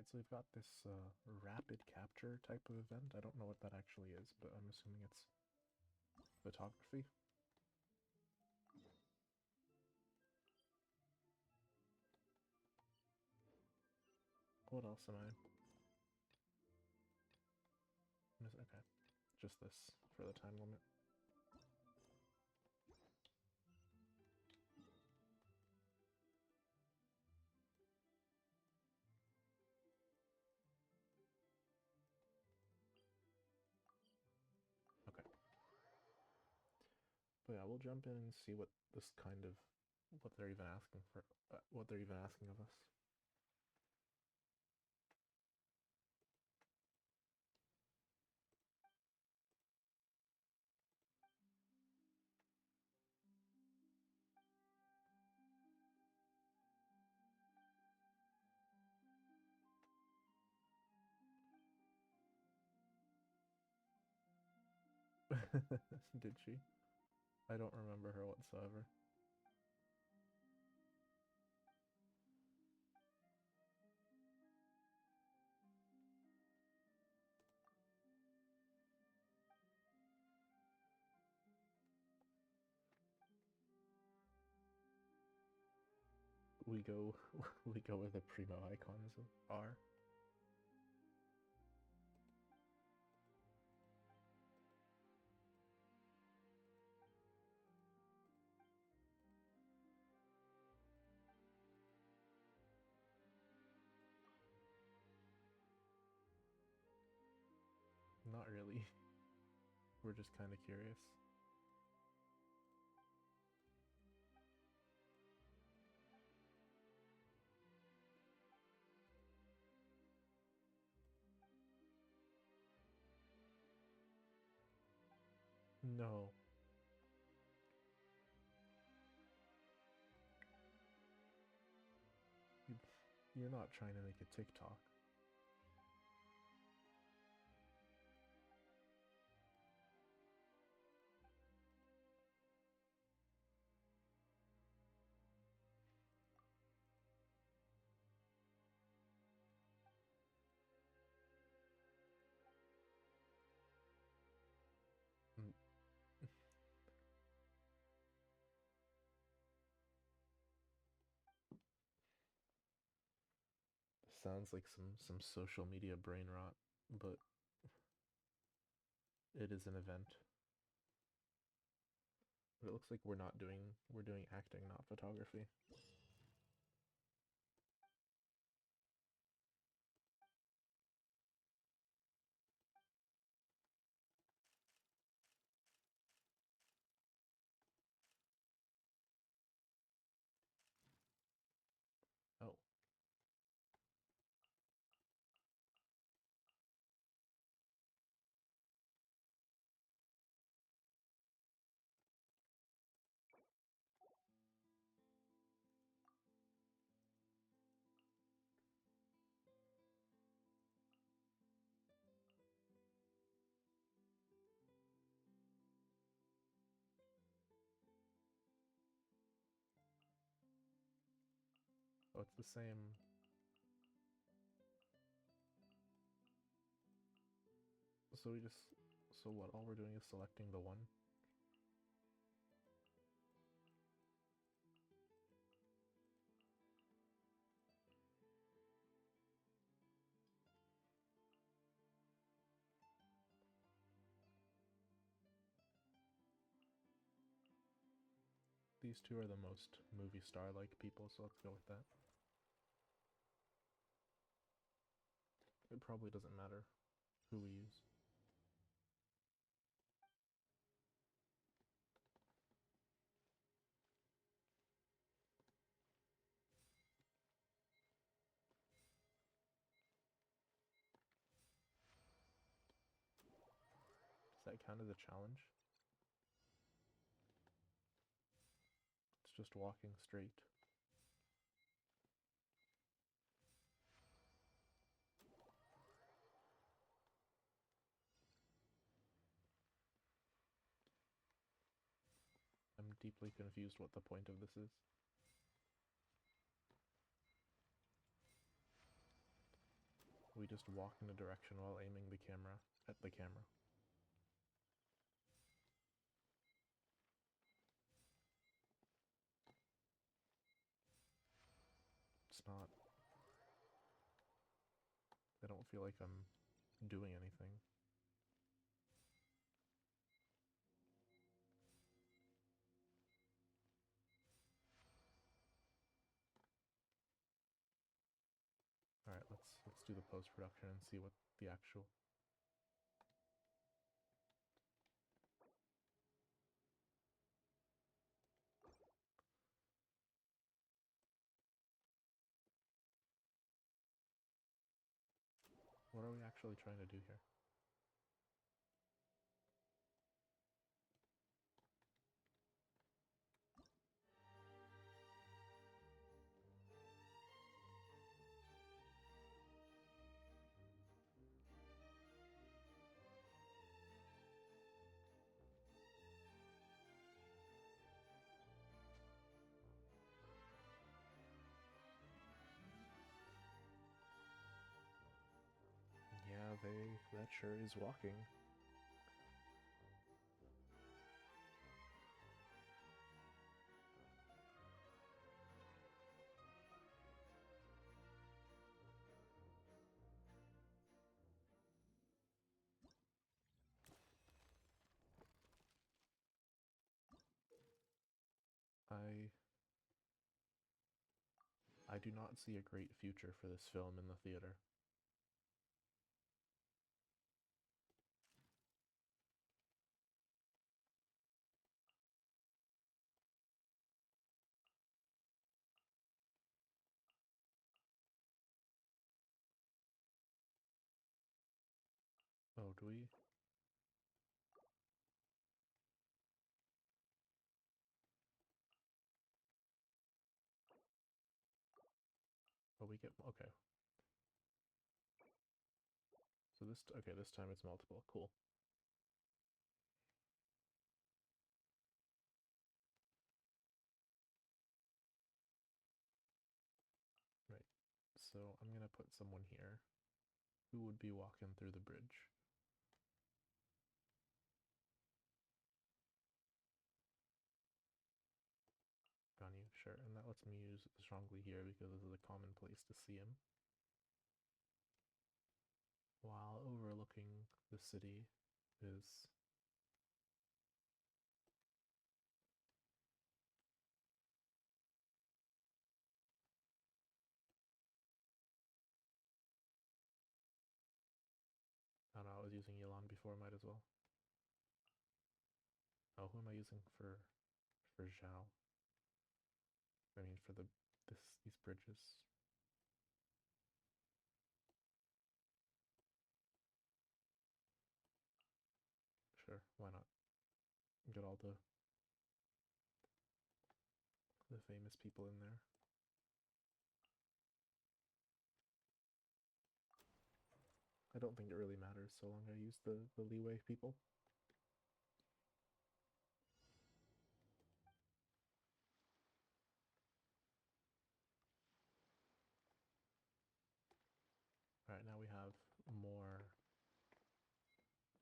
Alright, so we've got this rapid capture type of event. I don't know what that actually is, but I'm assuming it's photography. What else am I? Okay, just this for the time limit. Okay. But yeah, we'll jump in and see what this kind of what they're even asking for, what they're even asking of us. Did she? I don't remember her whatsoever. We go we go where the primo icons are. Not really. We're just kind of curious. No. You're not trying to make a TikTok. Mm. Sounds like some social media brain rot, but it is an event. But it looks like we're doing acting, not photography. Oh. Oh, it's the same. So we just so what all we're doing is selecting the one. These two are the most movie star like people, so let's go with that. It probably doesn't matter who we use. Does that count as a challenge? It's just walking straight. I'm deeply confused what the point of this is. we just walk in a direction while aiming the camera at the camera. It's not... I don't feel like I'm doing anything. Alright, let's do the post-production and see what the actual... What are we actually trying to do here? Yeah, that sure is walking. I do not see a great future for this film in the theater. Oh, do we? Oh, we get... Okay. So this time it's multiple. Cool. Right. So I'm gonna put someone here who would be walking through the bridge. Ganyu, sure. And that lets me use strongly here because this is a common place to see him. While overlooking the city is... Oh no, I was using Yulon before, might as well. Oh, who am I using for Zhao? I mean, for these bridges. Sure, why not? Get all the famous people in there. I don't think it really matters so long I use the leeway people. Alright, now we have more...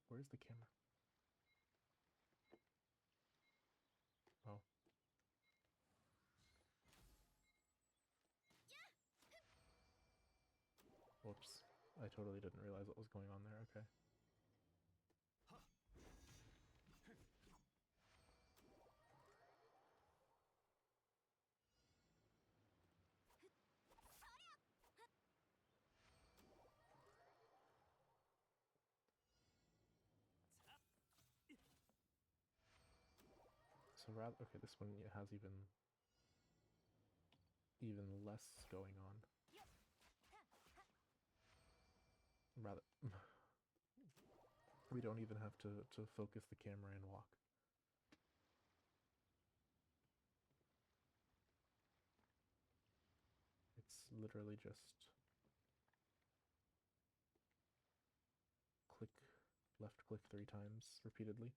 Where's the camera? Oh. Whoops. I totally didn't realize what was going on there, okay. So rather, okay, this one has even less going on. Rather, we don't even have to focus the camera and walk. It's literally just click, left click 3 times repeatedly.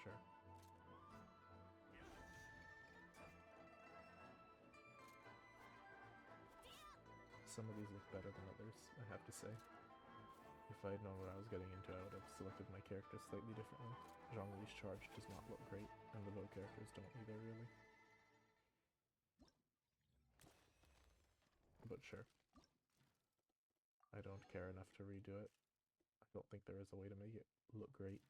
Sure. some of these look better than others, I have to say. If I had known what I was getting into, I would have selected my characters slightly differently. Zhongli's charge does not look great, and the bow characters don't either, really. But sure. I don't care enough to redo it. I don't think there is a way to make it look great.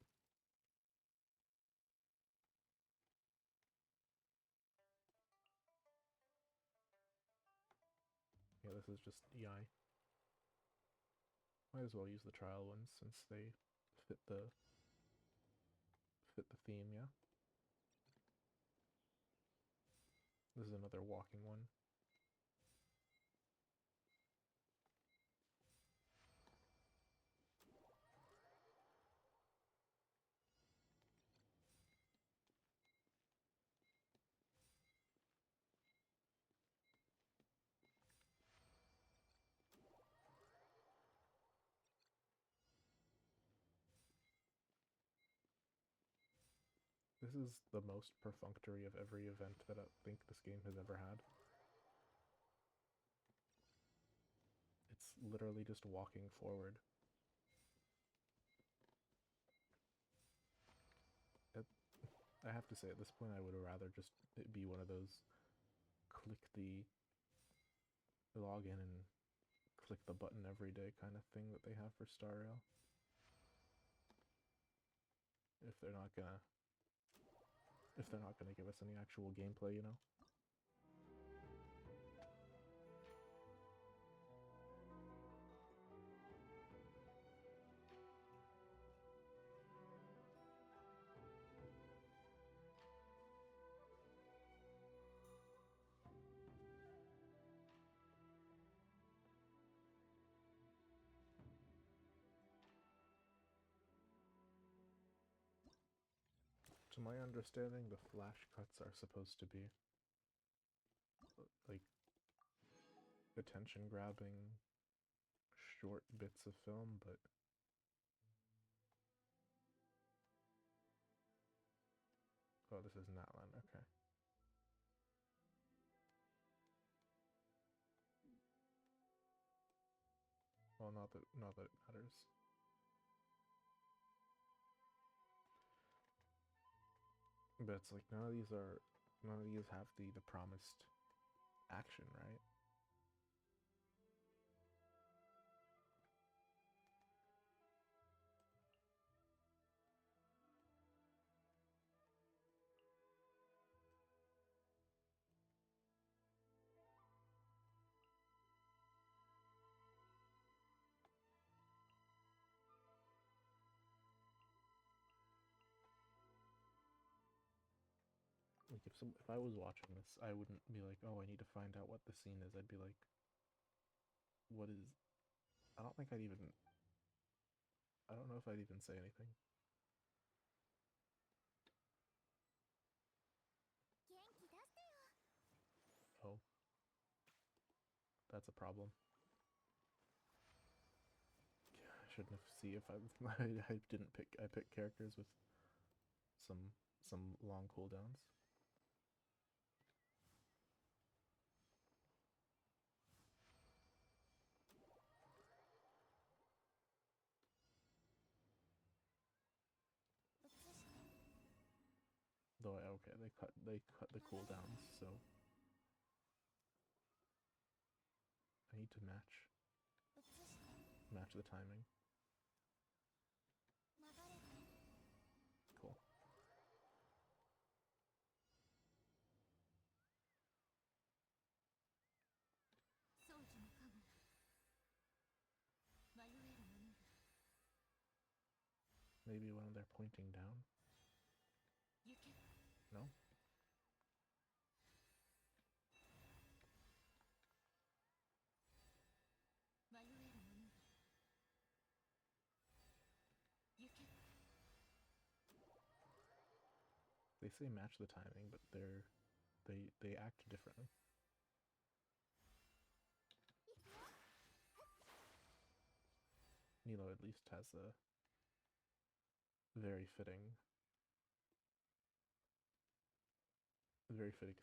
Yeah, this is just EI. Might as well use the trial ones since they fit the theme, yeah. This is another walking one. This is the most perfunctory of every event that I think this game has ever had. It's literally just walking forward. I have to say, at this point, I would rather just it be one of those click the login and click the button every day kind of thing that they have for Star Rail. If they're not gonna give us any actual gameplay, you know. To my understanding, the flash cuts are supposed to be like attention grabbing short bits of film, but oh, this is Natlan, okay. Well, not that it matters. But it's like none of these have the promised action, right? Like if I was watching this, I wouldn't be like, oh, I need to find out what the scene is. I'd be like, what is? I don't think I'd even. I don't know if I'd even say anything. Oh, that's a problem. I shouldn't have see if I didn't pick. I picked characters with some long cooldowns. Though okay, they cut the cooldowns, so I need to match the timing. Cool. Maybe when they're pointing down. No? They say match the timing, but they act differently. Nilo at least has a very fitting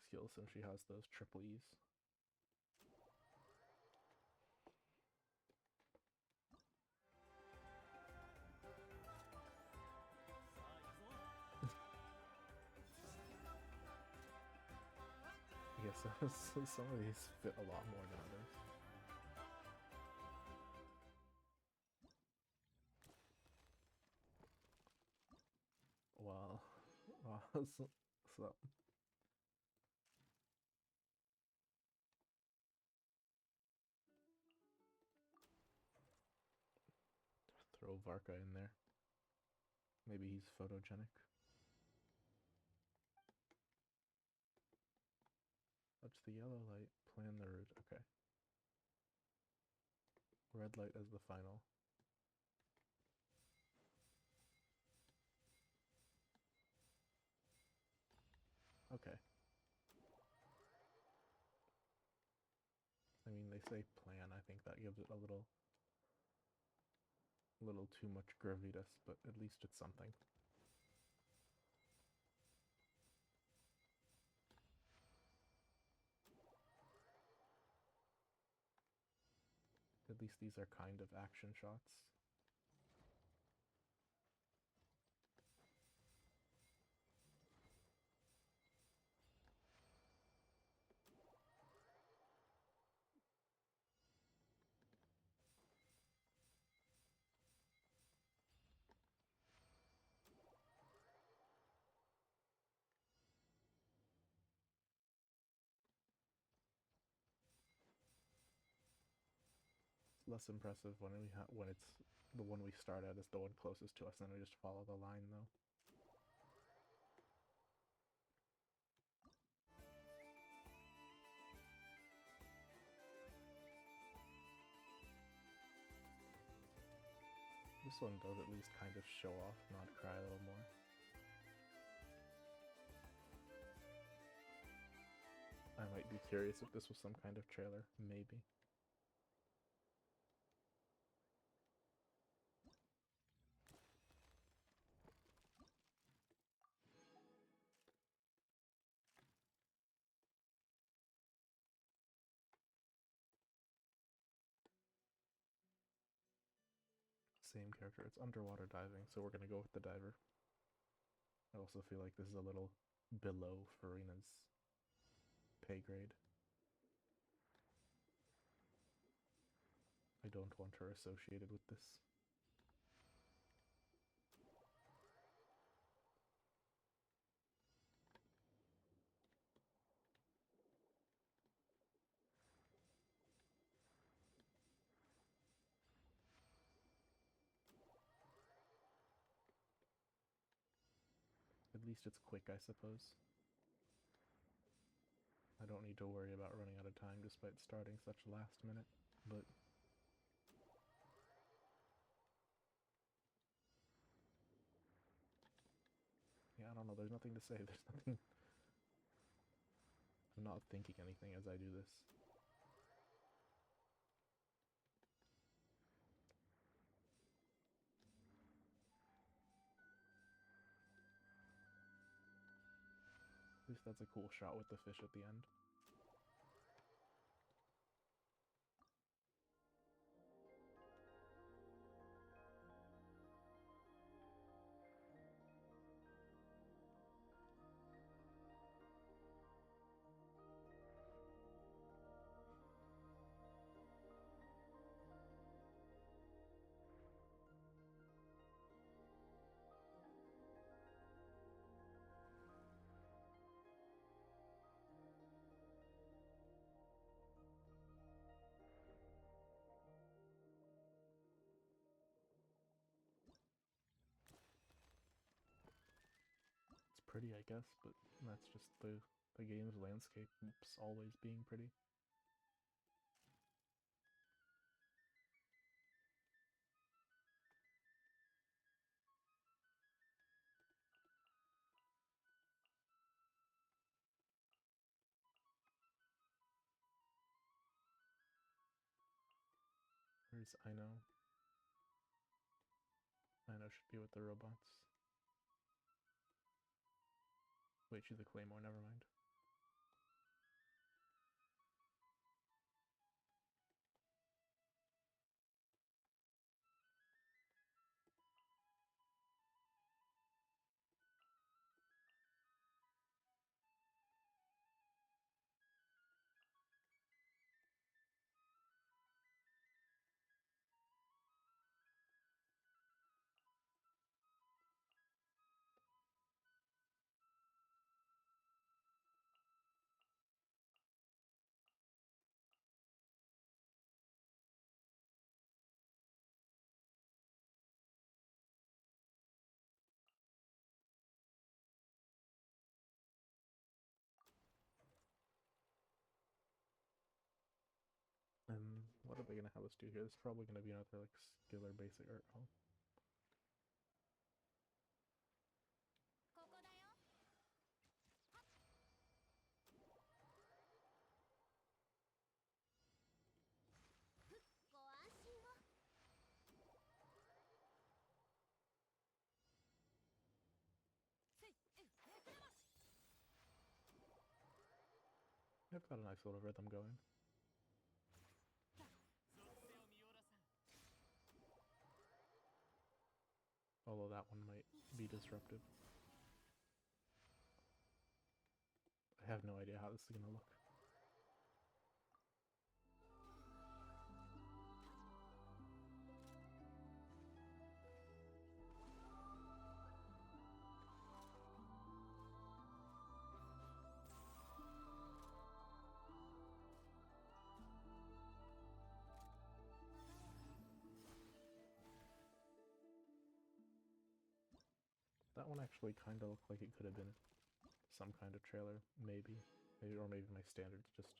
skill since she has those triple E's. Some of these fit a lot more than others. Wow. Wow. So throw Varka in there. Maybe he's photogenic. Touch the yellow light, plan the route. Okay. Red light as the final. Okay. I mean, they say plan. I think that gives it a little too much gravitas, but at least it's something. At least these are kind of action shots. It's less impressive when when it's the one we start at is the one closest to us, and we just follow the line though. This one does at least kind of show off, not cry a little more. I might be curious if this was some kind of trailer. Maybe. Same character. It's underwater diving, so we're gonna go with the diver. I also feel like this is a little below Farina's pay grade. I don't want her associated with this. At least it's quick, I suppose. I don't need to worry about running out of time despite starting such last minute, but yeah, I don't know, there's nothing to say. There's nothing. I'm not thinking anything as I do this. At least that's a cool shot with the fish at the end. It's pretty, I guess, but that's just the game's landscape always being pretty. Where's Ino? Ino should be with the robots. Wait, she's a Claymore, never mind. probably gonna have us do here. This is probably gonna be another like skill or basic art. Oh. I've got a nice little rhythm going. Although that one might be disruptive. I have no idea how this is gonna look. That one actually kind of looked like it could have been some kind of trailer, maybe. Or maybe my standards just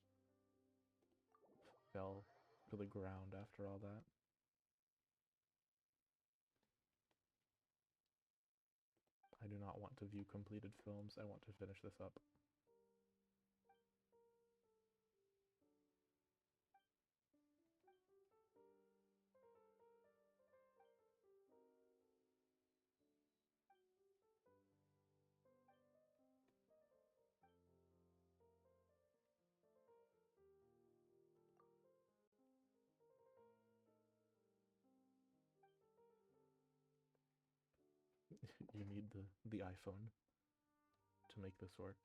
fell to the ground after all that. I do not want to view completed films, I want to finish this up. You need the iPhone to make this work.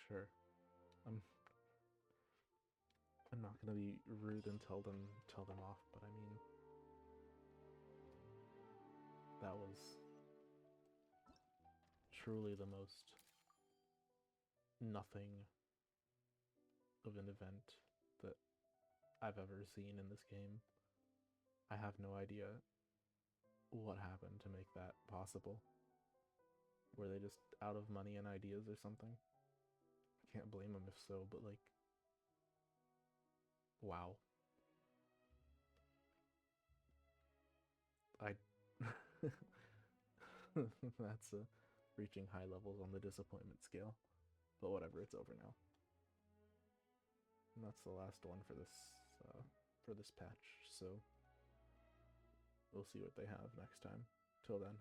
Sure. I'm not gonna be rude and tell them off, but I mean, that was truly the most nothing of an event that I've ever seen in this game. I have no idea what happened to make that possible. Were they just out of money and ideas or something? I can't blame them if so, but like, wow. That's reaching high levels on the disappointment scale. But whatever, it's over now. And that's the last one for this patch, so we'll see what they have next time. Till then.